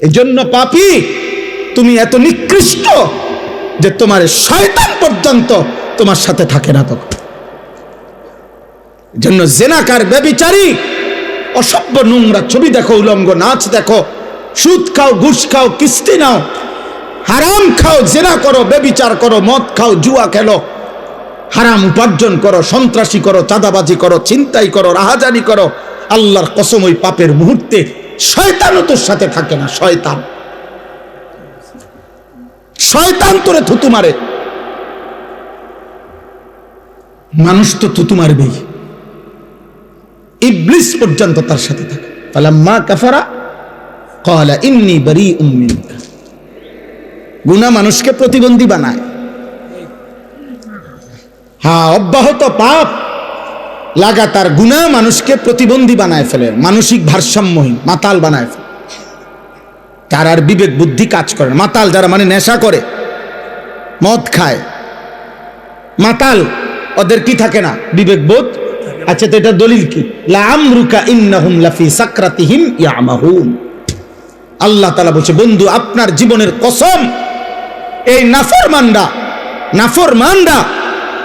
এই জন্য পাপী তুমি এত নিকৃষ্ট যে তোমার শয়তান পর্যন্ত তোমার সাথে থাকে না। তখন জন্য জেনাকার, ব্যভিচারী, অসভ্য নোংরা ছবি দেখো, উলঙ্গ নাচ দেখো, সুদ খাও, ঘুষ খাও, কিস্তি নাও, হারাম খাও, জেনা করো, ব্যভিচার করো, মদ খাও, জুয়া খেলো, হারাম উপার্জন করো, সন্ত্রাসী করো, চাঁদাবাজি করো, ছিনতাই করো, রাহাজানি করো। আল্লাহর কসম ওই পাপের মুহূর্তে শয়তানও তোর সাথে থাকে না। শয়তান শয়তান তোরে থুতু মারে। মানুষ তো থুতু মারবেই, ইবলিস পর্যন্ত তার সাথে থাকে। ফালাম্মা কাফারা ক্বালা ইন্নী বারীউম মিনকা। গুনাহ মানুষকে প্রতিবন্ধী বানায়। হ্যাঁ, অব্যাহত পাপ, লাগাতার গুনাহ মানুষকে প্রতিবন্ধী বানায় ফেলে, মানসিক ভারসাম্যহীন, মাতাল বানায় ফেলে। তার আর বিবেক বুদ্ধি কাজ করে না। মাতাল যারা, মানে নেশা করে, মদ খায়, মাতাল, ওদের কি থাকে না? বিবেক বোধ। আচ্ছা, তো এটা দলিল কি? লাআমরুকা ইন্নাহুম লাফি সাকরাতিহিম ইয়ামাহুন। আল্লাহ তাআলা বলছে, বন্ধু আপনার জীবনের কসম, এই নাফরমানরা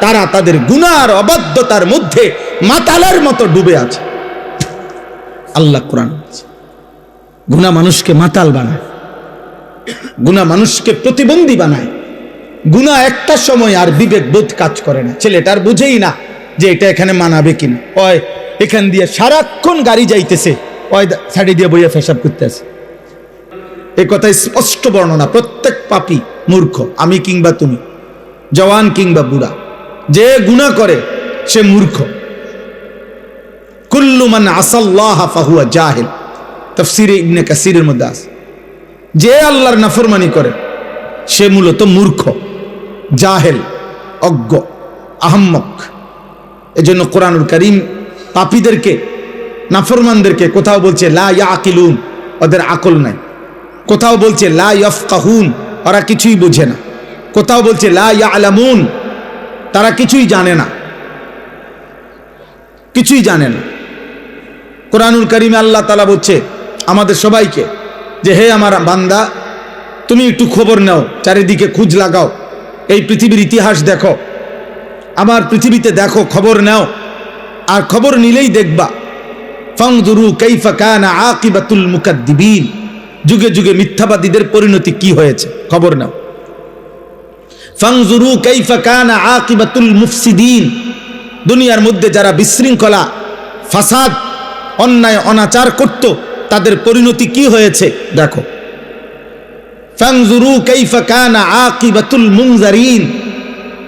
তারা তাদের গুনার অবাধ্যতার মধ্যে মাতালের মতো ডুবে আছে। আল্লাহ কোরআন বলছে, গুনাহ মানুষকে মাতাল বানায়, গুনাহ মানুষকে প্রতিবন্ধী বানায়। গুনাহ একটা সময় আর বিবেক বোধ কাজ করে না। ছেলেটার বুঝেই না যে এটা এখানে মানাবে কিনা। ওই এখান দিয়ে সারাক্ষণ গাড়ি যাইতেছে, ওই সাইডে দিয়ে বইয়া পেশাব করতে আছে। এই কথাই স্পষ্ট বর্ণনা। প্রত্যেক পাপী মূর্খ, আমি কিংবা তুমি, জওয়ান কিংবা বুড়া, যে গুনাহ করে সে মূর্খ। কুল্লু মান আসাল্লাহ ফাহুয়া জাহিল, তাফসীরে ইবনে কাসিরের মধ্যে আছে। যে আল্লাহর নাফরমানি করে সে মূলত মূর্খ, জাহেল, অজ্ঞ, আহম্মক। এজন্য কোরআনুল কারীম পাপীদেরকে, নাফরমানদেরকে কোথাও বলছে লা ইয়াকিলুন, ওদের আকল নাই। কোথাও বলছে লা ইয়াফকাহুন, ওরা কিছুই বোঝে না। কোথাও বলছে লা ইয়ালামুন, তারা কিছুই জানে না, কিছুই জানে না। কোরআনুল কারীমে আল্লাহ তাআলা বলছে আমাদের সবাইকে যে, হে আমার বান্দা, তুমি একটু খবর নাও, চারিদিকে খোঁজ লাগাও, এই পৃথিবীর ইতিহাস দেখো, আমার পৃথিবীতে দেখো, খবর নাও। আর খবর নিলেই দেখবা ফানজুরু কাইফা কানা আকিবাতুল মুকাদ্দিবিন, যুগে যুগে মিথ্যাবাদীদের পরিণতি কি হয়েছে, খবর নাও। ফানজুরু কাইফা কানা আকিবাতুল মুফসিদিন, দুনিয়ার মধ্যে যারা বিশৃঙ্খলা, ফাসাদ, অন্যায়, অনাচার করত, তাদের পরিণতি কি হয়েছে দেখো। ফানজুরু কাইফা কানা আকিবাতুল মুনজারিন,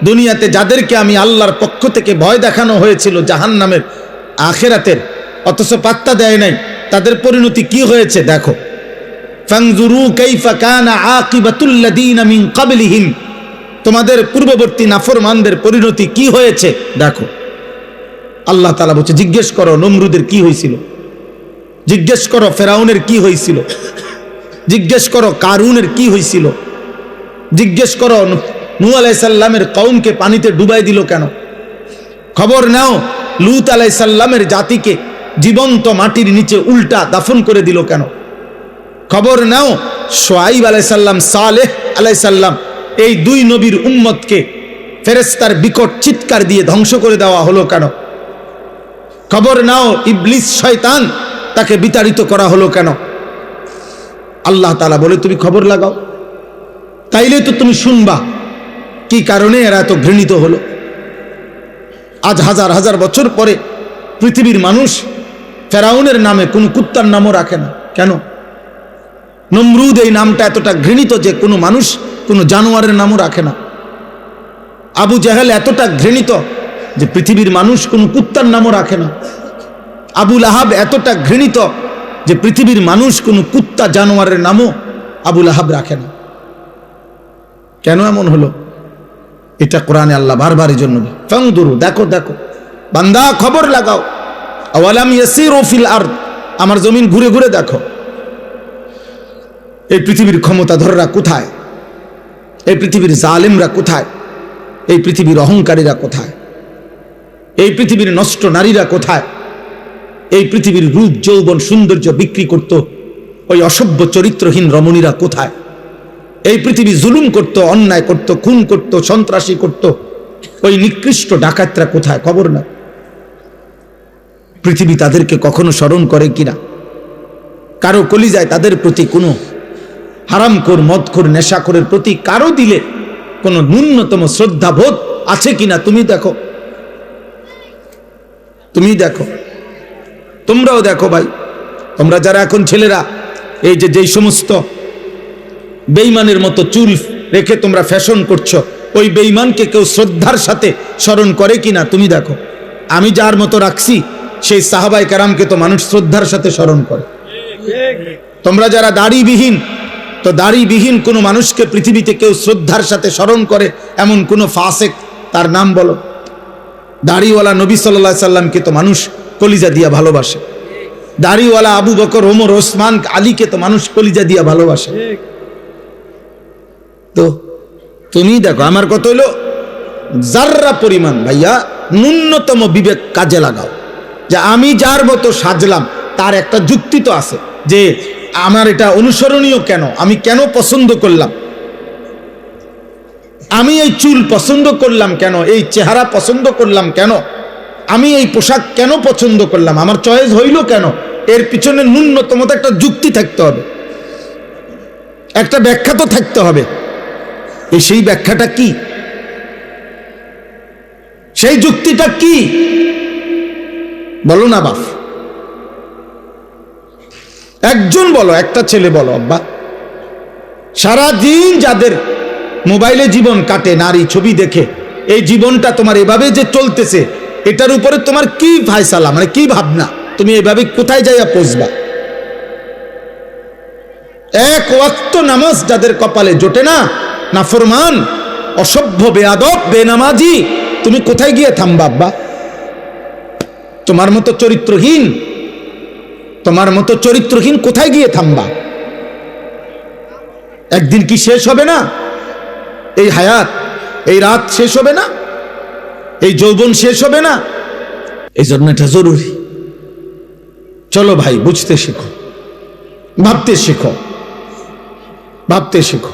দুনিয়াতে যাদেরকে আমি আল্লাহর পক্ষ থেকে ভয় দেখানো হয়েছিল জাহান্নামের, আখিরাতের, অথচ পাত্তা দেয় নাই, তাদের পরিণতি কি হয়েছে দেখো। ফানজুরু কাইফা কানা আকিবাতুল লাযিনা মিন ক্বাবলিহিম, তোমাদের পূর্ববর্তী নাফরমানদের পরিণতি কি হয়েছে দেখো। আল্লাহ তাআলা বলছে, জিজ্ঞেস করো নমরুদের কি হয়েছিল, জিজ্ঞেস করো ফেরাউনের কি হয়েছিল, জিজ্ঞেস করো কারুনের কি হয়েছিল, জিজ্ঞেস করো নূহ আলাইহিস সালামের কওমকে পানিতে ডুবাই দিল কেন, খবর নাও লূত আলাইহিস সালামের জাতিকে জীবন্ত মাটির নিচে উল্টা দাফন করে দিল কেন, খবর নাও শুআয়ব আলাইহিস সালাম, সালেহ আলাইহিস সালাম, এই দুই নবীর উম্মতকে ফেরেশতার বিকট চিৎকার দিয়ে ধ্বংস করে দেওয়া হলো কেন, খবর নাও ইবলিস শয়তান, তাকে বিতাড়িত করা হলো কেন। আল্লাহ তাআলা বলে, তুমি খবর লাগাও, তাইলে তো তুমি শুনবা কি কারণে এরা এত ঘৃণিত হলো। আজ হাজার হাজার বছর পরে পৃথিবীর মানুষ ফেরাউনের নামে কোন কুত্তার নামও রাখে না কেন? নমরুদ এই নামটা এতটা ঘৃণিত যে কোনো মানুষ কোনো জানোয়ারের নামও রাখে না। আবু জাহেল এতটা ঘৃণিত যে পৃথিবীর মানুষ কোনো কুত্তার নামও রাখে না। আবু লাহাব এতটা ঘৃণিত যে পৃথিবীর মানুষ কোনো কুত্তা জানোয়ারের নামও আবু লাহাব রাখে না। কেন এমন হলো? এটা কোরআনে আল্লাহ বারবার এই জন্য, ফানজুরু, দেখো দেখো বান্দা, খবর লাগাও। আওয়ালাম ইয়াসিরু ফিল আরদ, আমার জমিন ঘুরে ঘুরে দেখো, এই পৃথিবীর ক্ষমতাধররা কোথায়, এই পৃথিবীর জালেমরা কোথায়, এই পৃথিবীর অহংকারীরা কোথায়, এই পৃথিবীর নষ্ট নারীরা কোথায়, এই পৃথিবীর রূপ যৌবন সৌন্দর্য বিক্রি করত ওই অসভ্য চরিত্রহীন রমণীরা কোথায়? এই পৃথিবী জুলুম করত, অন্যায় করত, খুন করত, সন্ত্রাসী করত, ওই নিকৃষ্ট ডাকাতরা কোথায়? খবর না। পৃথিবী তাদেরকে কখনো স্মরণ করে কিনা? কারো কলিজায় তাদের প্রতি কোনো হারামখোর, মদখোর, নেশাখোরের প্রতি কারো দিলে কোনো ন্যূনতম শ্রদ্ধাবোধ আছে কিনা? তুমি দেখো, তুমি দেখো, তোমরাও দেখো ভাই। তোমরা যারা এখন ছেলেরা এই যেই সমস্ত বেঈমানের মতো চুল রেখে তোমরা ফ্যাশন করছো, ওই বেঈমানকে কেউ শ্রদ্ধার সাথে স্মরণ করে কিনা? তুমি দেখো। আমি যার মতো রাখছি সেই সাহাবায়ে কেরামকে তো মানুষ শ্রদ্ধার সাথে স্মরণ করে। তোমরা যারা দাড়িবিহীন, তো দাড়িবিহীন কোনো মানুষকে পৃথিবীতে কেউ শ্রদ্ধার সাথে স্মরণ করে এমন কোন ফাসেক তার নাম বলো? দাড়িওয়ালা নবী সাল্লাল্লাহু আলাইহি সাল্লামকে তো মানুষ কলিজা দিয়া ভালোবাসে। দাড়িওয়ালা আবু বকর, ওমর, ওসমান, আলীকে তো মানুষ কলিজা দিয়া ভালোবাসে। তো তুমি দেখো, আমার কথা হইলো যাররা পরিমাণ ভাইয়া ন্যূনতম বিবেক কাজে লাগাও। যে আমি যার মতো সাজলাম তার একটা যুক্তি তো আছে, যে আমার এটা অনুসরণীয় কেন, আমি কেন পছন্দ করলাম, আমি এই চুল পছন্দ করলাম কেন, এই চেহারা পছন্দ করলাম কেন, আমি এই পোশাক কেন পছন্দ করলাম, আমার চয়েস হইল কেন, এর পিছনে ন্যূনতম একটা যুক্তি থাকতে হবে, একটা ব্যাখ্যা তো থাকতে হবে। সেই ব্যাখ্যাটা কি? সেই যুক্তিটা কি? বলো না বাপ, একজন বলো, একটা ছেলে বলো। আব্বা, সারাদিন যাদের মোবাইলে জীবন কাটে নারী ছবি দেখে, এই জীবনটা তোমার এভাবে যে চলতেছে, এটার উপরে তোমার কি ফায়সালা, মানে কি ভাবনা? তুমি এভাবে কোথায় যাইয়া পৌঁছবা? এক ওয়াক্ত নামাজ যাদের কপালে জোটে না, নাফরমান, অসভ্য, বেয়াদব, বেনামাজি, তুমি কোথায় গিয়ে থামবা আব্বা? তোমার মতো চরিত্রহীন, তোমার মতো চরিত্রহীন কোথায় গিয়ে থামবা? একদিন কি শেষ হবে না? এই হায়াত, এই রাত শেষ হবে না? এই যৌবন শেষ হবে না? এই জন্য এটা জরুরি। চলো ভাই, বুঝতে শেখো, ভাবতে শেখো, ভাবতে শেখো।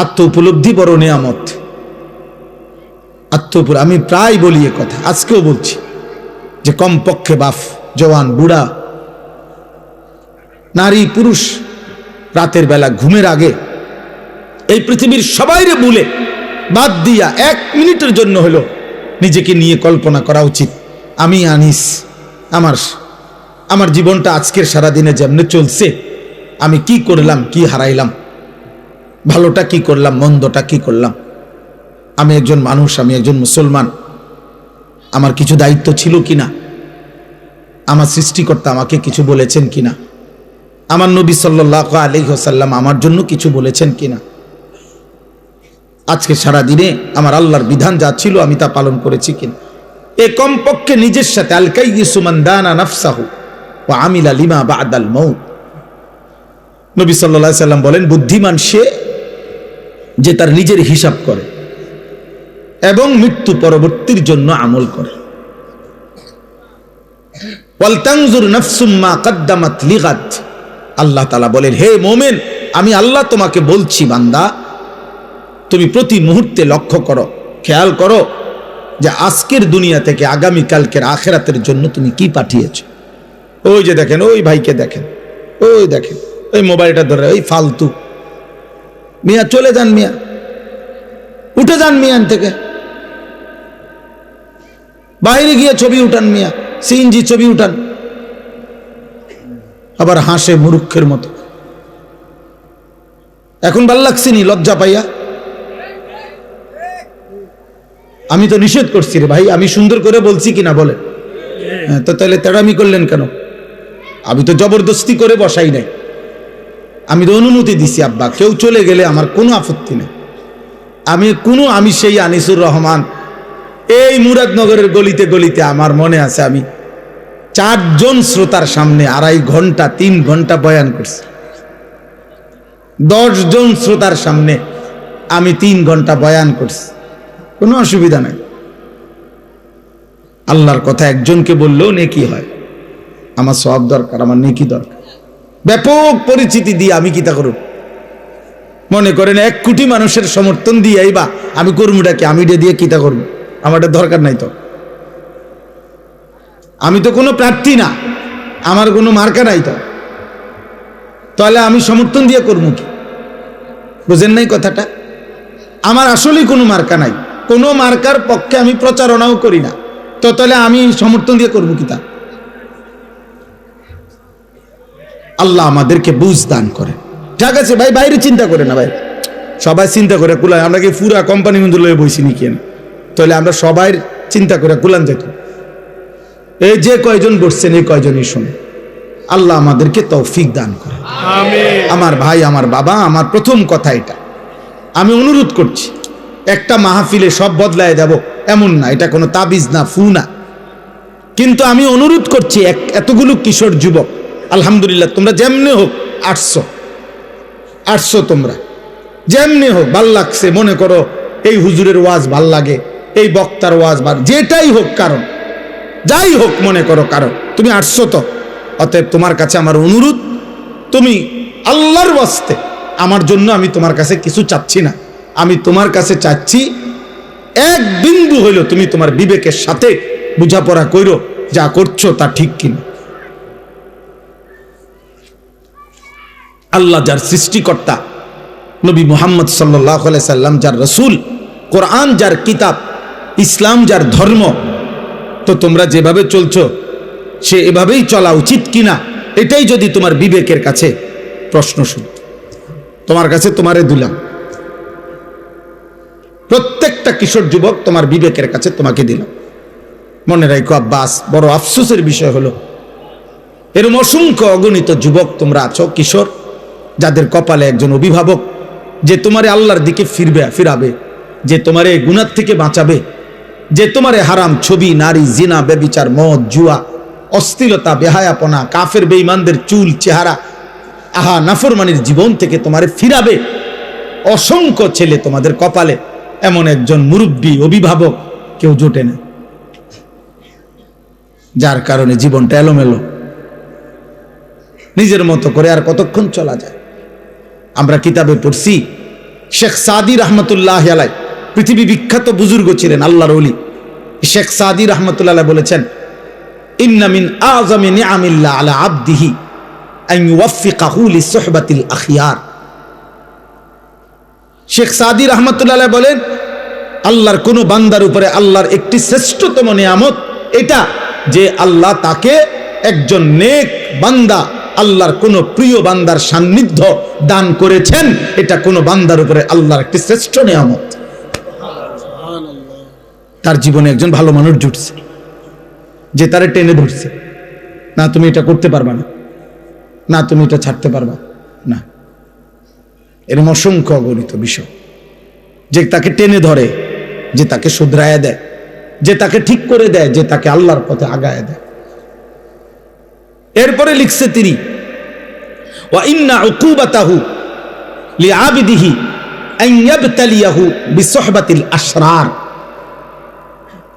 আত্ম উপলব্ধি বড় নিয়ামত। আমি প্রায় বলি এ কথা, আজকেও বলছি, যে কমপক্ষে বাপ, জওয়ান, বুড়া, নারী, পুরুষ রাতের বেলা ঘুমের আগে এই পৃথিবীর সবাইরে ভুলে বাদ দিয়া 1 মিনিটের জন্য হলো নিজেকে নিয়ে কল্পনা করা উচিত। আমি আনিস, আমার জীবনটা আজকের সারাদিনে যেমনে চলছে, আমি কি করলাম, কি হারাইলাম, ভালোটা কি করলাম, মন্দটা কি করলাম। আমি একজন মানুষ, আমি একজন মুসলমান, আমার কিছু দায়িত্ব ছিল কিনা, আমার সৃষ্টিকর্তা আমাকে কিছু বলেছেন কিনা, আমার নবী সাল্লাল্লাহু আলাইহি ওয়াসাল্লাম আমার জন্য কিছু বলেছেন কিনা, আজকে সারা দিনে আমার আল্লাহর বিধান যা ছিল আমি তা পালন করেছি কিনা। এ কমপক্ষে নিজের সাথে আল কাইয়িসু মান দানা নাফসাহু ওয়া আমিলা লিমা বা'দাল মাউত। নবী সাল্লাল্লাহু আলাইহি ওয়াসাল্লাম বলেন, বুদ্ধিমান সে যে তার নিজের হিসাব করে এবং মৃত্যু পরবর্তীর জন্য আমল করে। ওয়াল তানজুর নাফসুম মা কদ্দামাত লিগাদ। আল্লাহ তাআলা বলেন, হে মুমিন, আমি আল্লাহ তোমাকে বলছি বান্দা, তুমি প্রতি মুহূর্তে লক্ষ্য করো, খেয়াল করো যে আজকের দুনিয়া থেকে আগামী কালকের আখিরাতের জন্য তুমি কি পাঠিয়েছো। ওই যে দেখেন, ওই ভাইকে দেখেন, ওই দেখেন, ওই মোবাইলটা ধরে, ওই ফালতু মিয়া, চলে যান মিয়া, উঠে যান মিয়ান থেকে, বাইরে গিয়ে ছবি উঠান মিয়া, সিএনজি ছবি উঠান, আবার হাসে মূর্খের মতো। এখন ভাল লাগছেনি লজ্জা পাইয়া? আমি তো নিষেধ করছি রে ভাই, আমি সুন্দর করে বলছি কিনা বলে? তো তাহলে তেড়ামি করলেন কেন? আমি তো জবরদস্তি করে বসাই নাই, আমি তো অনুমতি দিছি। আব্বা, কেউ চলে গেলে আমার কোনো আপত্তি নেই। আমি সেই আনিসুর রহমান, এই মুরাদনগরের গলিতে গলিতে আমার মনে আছে, আমি 4 জন শ্রোতার সামনে 2.5 ঘন্টা 3 ঘন্টা বয়ান করছি। 10 জন শ্রোতার সামনে আমি 3 ঘন্টা বয়ান করছি, কোনো অসুবিধা নাই। আল্লাহর কথা একজনকে বললেও নেকি হয়, আমার সওয়াব দরকার, আমার নেকি দরকার। ব্যাপক পরিচিতি দিয়ে আমি কিতা করব? মনে করেন 1 কোটি মানুষের সমর্থন দিয়ে বা আমি কর্মীটাকে আমি দিয়ে কিতা করব? আমার দরকার নাই তো। আমি তো কোনো প্রার্থী না, আমার কোনো মার্কা নাই তো, তাহলে আমি সমর্থন দিয়ে করবো কি? বুঝেন নাই কথাটা? আমার আসলেই কোনো মার্কা নাই, কোনো মার্কার পক্ষে আমি প্রচারণাও করি না, তো তাহলে আমি সমর্থন দিয়ে করবো কি? তা আল্লাহ আমাদেরকে বুঝ দান করে। ঠিক আছে ভাই, বাইরে চিন্তা করে না ভাই, সবাই চিন্তা করে কুলান। আমরা কি পুরা কোম্পানি মধ্যে লয়ে বইছি নি কেন? তাহলে আমরা সবাই চিন্তা করে কুলান যেত। এই যে কয়জন বসছেন এই কয়জনই শুনে, আল্লাহ আমাদেরকে তৌফিক দান করে। আমার ভাই, আমার বাবা, আমার প্রথম কথা এটা, আমি অনুরোধ করছি, একটা মাহফিলে সব বদলায় যাব এমন না, এটা কোনো তাবিজ না, ফু না, কিন্তু আমি অনুরোধ করছি এতগুলো কিশোর যুবক, আলহামদুলিল্লাহ তোমরা যেমনি হোক আসছো, তোমরা যেমনি হোক ভাল লাগছে, মনে করো এই হুজুরের ওয়াজ ভাল লাগে, এই বক্তার ওয়াজ ভাল, যেটাই হোক কারণ, যাই হোক মনে করো কারণ, তুমি আসছো তো, অতএব তোমার কাছে আমার অনুরোধ, তুমি আল্লাহর ওয়াস্তে, আমার জন্য আমি তোমার কাছে কিছু চাচ্ছি না, আমি তোমার কাছে চাচ্ছি এক বিন্দু হইল তুমি তোমার বিবেকের সাথে বুঝাপড়া কইরো যা করছো তা ঠিক কিনা। আল্লাহ যার সৃষ্টিকর্তা, নবী মুহাম্মদ সাল্লাল্লাহু আলাইহি সাল্লাম যার রাসূল, কোরআন যার কিতাব, ইসলাম যার ধর্ম, তো তোমরা যেভাবে চলছো সে এভাবেই চলা উচিত কিনা, এটাই যদি তোমার বিবেকের কাছে প্রশ্ন শুনো, তোমার কাছে তোমারে দিলাম, প্রত্যেকটা কিশোর যুবক তোমার বিবেকের কাছে তোমাকে দিলাম। মনে রাখো আব্বাস, বড় আফসোসের বিষয় হলো এরকম অসংখ্য অগণিত যুবক তোমরা আছো, কিশোর, যাদের কপালে একজন অভিভাবক যে তোমারে আল্লাহর দিকে ফিরাবে, যে তোমারে গুনাহ থেকে বাঁচাবে, যে তোমারে হারাম ছবি, নারী, জিনা, ব্যভিচার, মদ, জুয়া, অশ্লীলতা, বেহায়াপনা, কাফের বেঈমানদের চুল চেহারা, আহা নাফরমানির জীবন থেকে তোমারে ফিরাবে। অসংখ্য ছেলে তোমাদের কপালে, এমন একজন মুরব্বী অভিভাবক কেউ জোটে না, যার কারণে জীবনটা এলোমেলো, নিজের মতো করে আর কতক্ষণ চলা যায়। আমরা কিতাবে পড়ছি, শেখ সাদি রহমতুল্লাহ আলাই, পৃথিবী বিখ্যাত বুজুর্গ ছিলেন, আল্লাহর ওলি, শেখ সাদি রহমতুল্লাহ বলেছেন, ইন্না মিন আযমি নিআমিল্লাহ আলা আবদিহি আন ইউওয়াফিকাহু লিসুহবাতিল আখিয়ার। শেখ সাদি রহমতুল্লাহ বলেন, আল্লাহর কোন বান্দার উপরে আল্লাহর একটি শ্রেষ্ঠতম নিয়ামত এটা যে আল্লাহ তাকে একজন নেক বান্দা, আল্লাহর কোন প্রিয় বান্দার সান্নিধ্য দান করেছেন, এটা কোন বান্দার উপরে আল্লাহর একটি শ্রেষ্ঠ নিয়ামত। তার জীবনে একজন ভালো মানুষ জুটছে, যে তারে টেনে ধরছে, না তুমি এটা করতে পারবা না, না তুমি এটা ছাড়তে পারবা না। এরকম অসংখ্য অগণিত বিষয়, যে তাকে টেনে ধরে, যে তাকে শুধরায়া দেয়, যে তাকে ঠিক করে দেয়, যে তাকে আল্লাহর পথে আগায় দেয়। এরপরে লিখছে তিনি, ওয়া ইন্না উকুবাতাহু লিআবিদিহি আন ইয়াবতালিয়াহু বিসহবাতিল আশরার।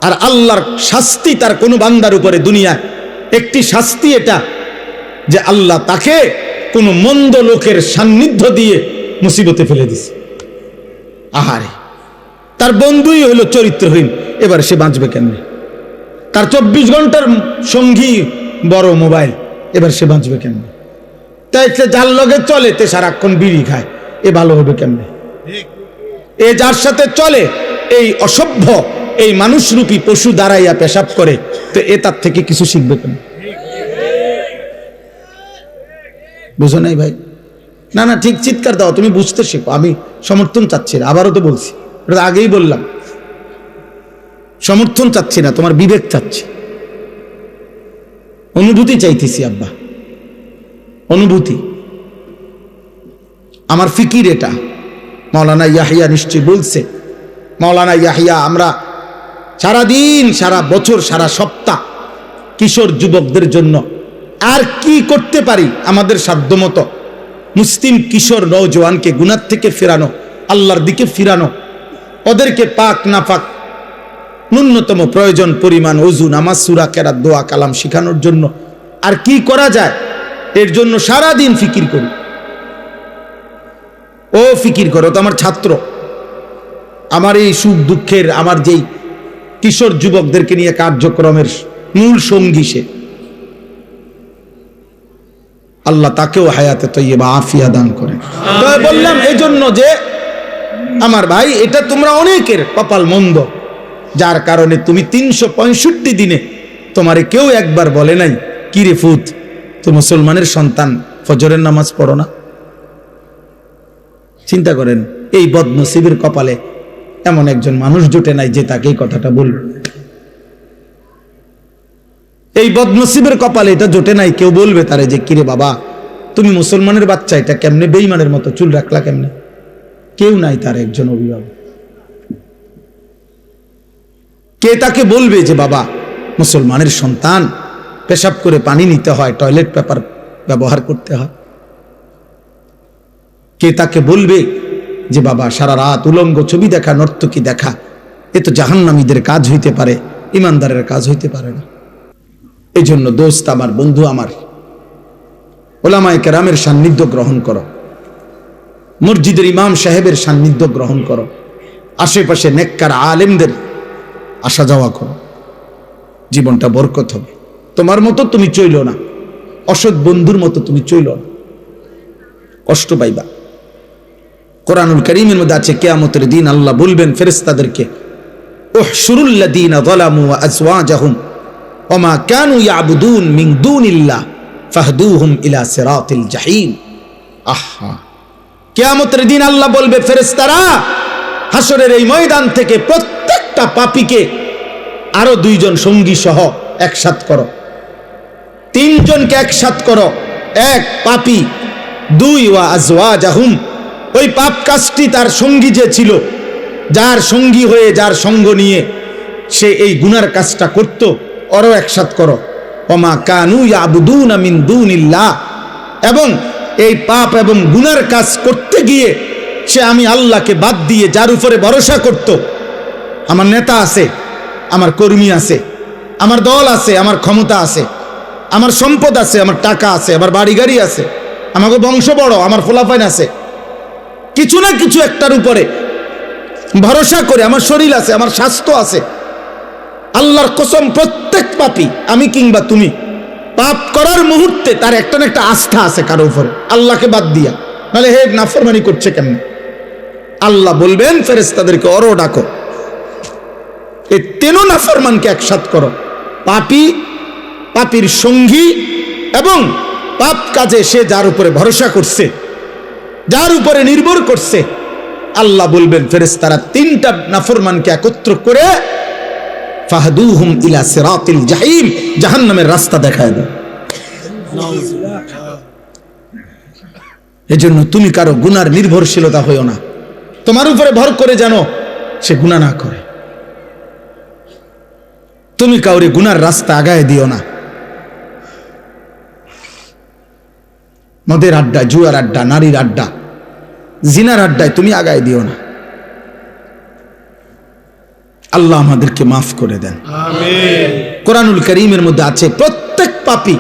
আর আল্লাহর শাস্তি তার কোন বান্দার উপরে দুনিয়ায় একটি শাস্তি এটা, যে আল্লাহ তাকে কোন মন্দ লোকের সান্নিধ্য দিয়ে মুসিবতে ফেলে দিছে। আহারে, তার বন্ধুই হলো চরিত্রহীন, এবার সে বাঁচবে কেমনে? তার 24 ঘন্টার সঙ্গী বড় মোবাইল, এবার সে বাঁচবে কেমনে? তাই যার লগে চলে তে সারাক্ষণ বিড়ি খায়, এ ভালো হবে কেমনে? এ যার সাথে চলে এই অসভ্য, এই মানুষরূপী পশু দাঁড়াইয়া পেশাব করে, তো এ তার থেকে কিছু শিখবে কেন? বুঝো নাই ভাই? না না, ঠিক চিৎকার দাও, তুমি বুঝতে শেখো। আমি সমর্থন চাচ্ছি না, আবারও তো বলছি, এটা আগেই বললাম, সমর্থন চাচ্ছি না, তোমার বিবেক চাচ্ছি, অনুভূতি চাইতেছি আব্বা, অনুভূতি। আমার ফিকির এটা। মাওলানা ইয়াহিয়া নিশ্চয় বলছে, মাওলানা ইয়াহিয়া, আমরা সারাদিন, সারা বছর, সারা সপ্তাহ কিশোর যুবকদের জন্য আর কি করতে পারি আমাদের সাধ্যমতো মুসলিম কিশোর নওজওয়ানকে গুনাহ থেকে ফেরানো, আল্লাহর দিকে ফিরানো, ওদেরকে পাক নাপাক ন্যূনতম প্রয়োজন পরিমাণ ওযু, নামাজ, সূরা, কেরাত, দোয়া, কালাম শিখানোর জন্য আর কি করা যায়, এর জন্য সারাদিন ফিকির করি। ও ফিকির করো তো আমার ছাত্র, আমার এই সুখ দুঃখের, আমার যেই কিশোর যুবকদেরকে নিয়ে কার্যক্রমের মূল সঙ্গী সে। আল্লাহ তাকেও হায়াতে তৈয়্যিবা আফিয়া দান করেন। তো বললাম এই জন্য যে আমার ভাই, এটা তোমরা অনেকের কপাল মন্দ, যার কারণে তুমি 365 দিনে তোমারে কেউ একবার বলে নাই কি রে ফুত, তো মুসলমানের সন্তান ফজরের নামাজ পড়ো না? চিন্তা করেন, এই বদনসিবের কপালে এমন একজন মানুষ জুটে নাই যে তাকে এই কথাটা বলবে। এই বদনসিবের কপালে এটা জোটে নাই কেউ বলবে তারে যে কিরে বাবা, তুমি মুসলমানের বাচ্চা, এটা কেমনে বেঈমানের মতো চুল রাখলা কেমনে? কেউ নাই তার একজন অভিভাবক। কে তাকে বলবে যে বাবা, মুসলমানের সন্তান, পেশাব করে পানি নিতে হয়, টয়লেট পেপার ব্যবহার করতে হয়? কে তাকে বলবে যে বাবা, সারা রাত উলঙ্গ ছবি দেখা, নর্তকী দেখা, এ তো জাহান্নামীদের কাজ হইতে পারে, ইমানদারের কাজ হইতে পারে না। এই জন্য দোস্ত আমার, বন্ধু আমার, ওলামায়ে কেরামের সান্নিধ্য গ্রহণ করো, মসজিদের ইমাম সাহেবের সান্নিধ্য গ্রহণ করো, আশেপাশে নেককার আলেমদের আসা যাওয়া করো, জীবনটা বরকত হবে। তোমার মতো তুমি চইল না, অসৎ বন্ধুর মতো তুমি চইল না, কষ্ট পাইবা। কোরআনুল কারীমের মধ্যে আছে, কিয়ামতের দিন আল্লাহ বলবেন ফেরেশতাদেরকে, উহশুরুল লাযীনা যালামু ওয়া আযওয়াজাহুম ওয়া মা কানু ইয়াবুদুন মিন দুনিল্লাহ ফাহদুহুম ইলা সিরাতিল জাহিম। আহা, কিয়ামতের দিন আল্লাহ বলবে, ফেরেশতারা হাসরের এই ময়দান থেকে প্রত্যেকটা পাপীকে আরো 2 জন সঙ্গী সহ একসাথ করো, 3 জনকে একসাথ করো, 1 পাপী, 2 ওয়া আযওয়াজাহুম, ওই পাপ কাজটি তার সঙ্গী যে ছিল, যার সঙ্গী হয়ে, যার সঙ্গ নিয়ে সে এই গুনার কাজটা করত, ওরও একসাথ করো। ওমা কানু ইয়াবুদুনা মিন দুনিল্লাহ, এবং এই পাপ এবং গুনার কাজ করতে গিয়ে সে আমি আল্লাহকে বাদ দিয়ে যার উপরে ভরসা করত, আমার নেতা আছে, আমার কর্মী আছে, আমার দল আছে, আমার ক্ষমতা আছে, আমার সম্পদ আছে, আমার টাকা আছে, আমার বাড়ি গাড়ি আছে, আমাকে বংশ বড়, আমার ফলাফাইন আছে, কিছু না কিছু একটার উপরে ভরসা করে, আমার শরীর আছে, আমার স্বাস্থ্য আছে। আল্লাহর কসম, প্রত্যেক পাপী, আমি কিংবা তুমি, পাপ করার মুহূর্তে তার একটা না একটা আস্থা আছে কারো উপরে, আল্লাহকে বাদ দিয়া, নাহলে হে নাফরমানি করছে কেমনে? আল্লাহ বলবেন ফেরেশতাদেরকে, ওরও ডাকো, এই 3 নাফরমানকে একসাথ করো, পাপী, পাপীর সঙ্গী, এবং পাপ কাজে সে যার উপরে ভরসা করছে, যার উপরে নির্ভর করছে। আল্লাহ বলবেন ফেরেশতারা 3টা নাফরমানকে একত্র করে ফাহদুহুম ইলা সিরাতিল জাহিম, জাহান্নামের রাস্তা দেখায় দাও। এজন্য তুমি কারো গুনার নির্ভরশীলতা হইও না, তোমার উপরে ভর করে যেন সে গুনাহ না করে। তুমি কাউরে গুনার রাস্তা আগায় দিও না। মদের আড্ডা, জুয়ার আড্ডা, নারীর আড্ডা, জিনার আড্ডায় তুমি আগায় দিও না। আল্লাহ আমাদেরকে মাফ করে দেন, আমিন। কোরআনুল কারীমের মধ্যে আছে, প্রত্যেক পাপী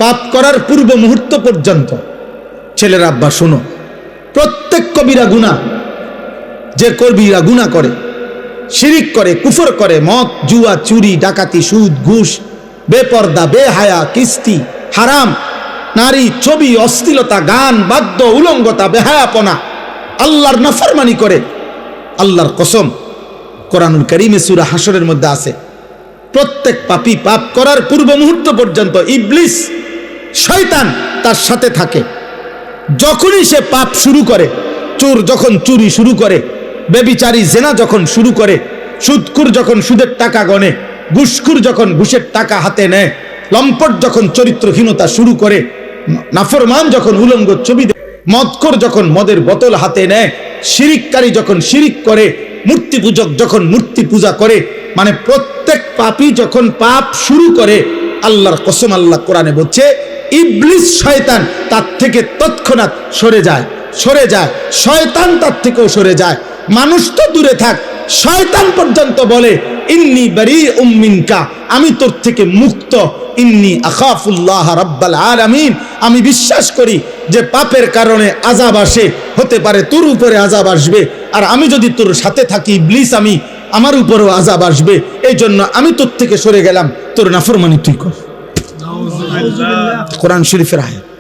পাপ করার পূর্ব মুহূর্ত পর্যন্ত, ছেলের আব্বা শোনো, প্রত্যেক কবিরা গুনাহ, যে কবিরা গুনাহ করে, শিরিক করে, কুফর করে, মদ, জুয়া, চুরি, ডাকাতি, সুদ, ঘুষ, বেপর্দা, বেহায়া, কিস্তি, হারাম, নারী, ছবি, অশ্লীলতা, গান, বাদ্য, উলঙ্গতা, বেহায়াপনা, আল্লাহর নাফরমানি করে, আল্লাহর কসম, কোরআনুল কারীমে সূরা হাশরের মধ্যে আছে, প্রত্যেক পাপী পাপ করার পূর্ব মুহূর্ত পর্যন্ত ইবলিস, শয়তান তার সাথে থাকে। যখনই সে পাপ শুরু করে, চোর যখন চুরি শুরু করে, ব্যভিচারী জেনা যখন শুরু করে, সুদখোর যখন সুদের টাকা গণে, ঘুষখোর যখন ঘুষের টাকা হাতে নেয়, লম্পট যখন চরিত্রহীনতা শুরু করে, নাফরমান যখন উলঙ্গ ছবি, মদখোর যখন মদের বোতল হাতে নেয়, শিরিককারী যখন শিরিক করে, মূর্তি পূজক যখন মূর্তি পূজা করে, মানে প্রত্যেক পাপী যখন পাপ শুরু করে, আল্লাহর কসম, আল্লাহ কোরআনে বলছে, ইবলিস শয়তান তার থেকে তৎক্ষণাৎ সরে যায়, সরে যায়, শয়তান তার থেকেও সরে যায়। মানুষ তো দূরে থাক, শয়তান পর্যন্ত বলে ইন্নী বারীউম মিনকা, আমি তোর থেকে মুক্ত, ইন্নী আখাফুল্লাহ রাব্বাল আলামিন, আমি বিশ্বাস করি যে পাপের কারণে আযাব আসে, হতে পারে তোর উপরে আযাব আসবে, আর আমি যদি তোর সাথে থাকি ইবলিস, আমার উপরেও আযাব আসবে, এই জন্য আমি তোর থেকে সরে গেলাম, তোর নাফরমানি তুই কর। কোরআন শরীফের আয়াত।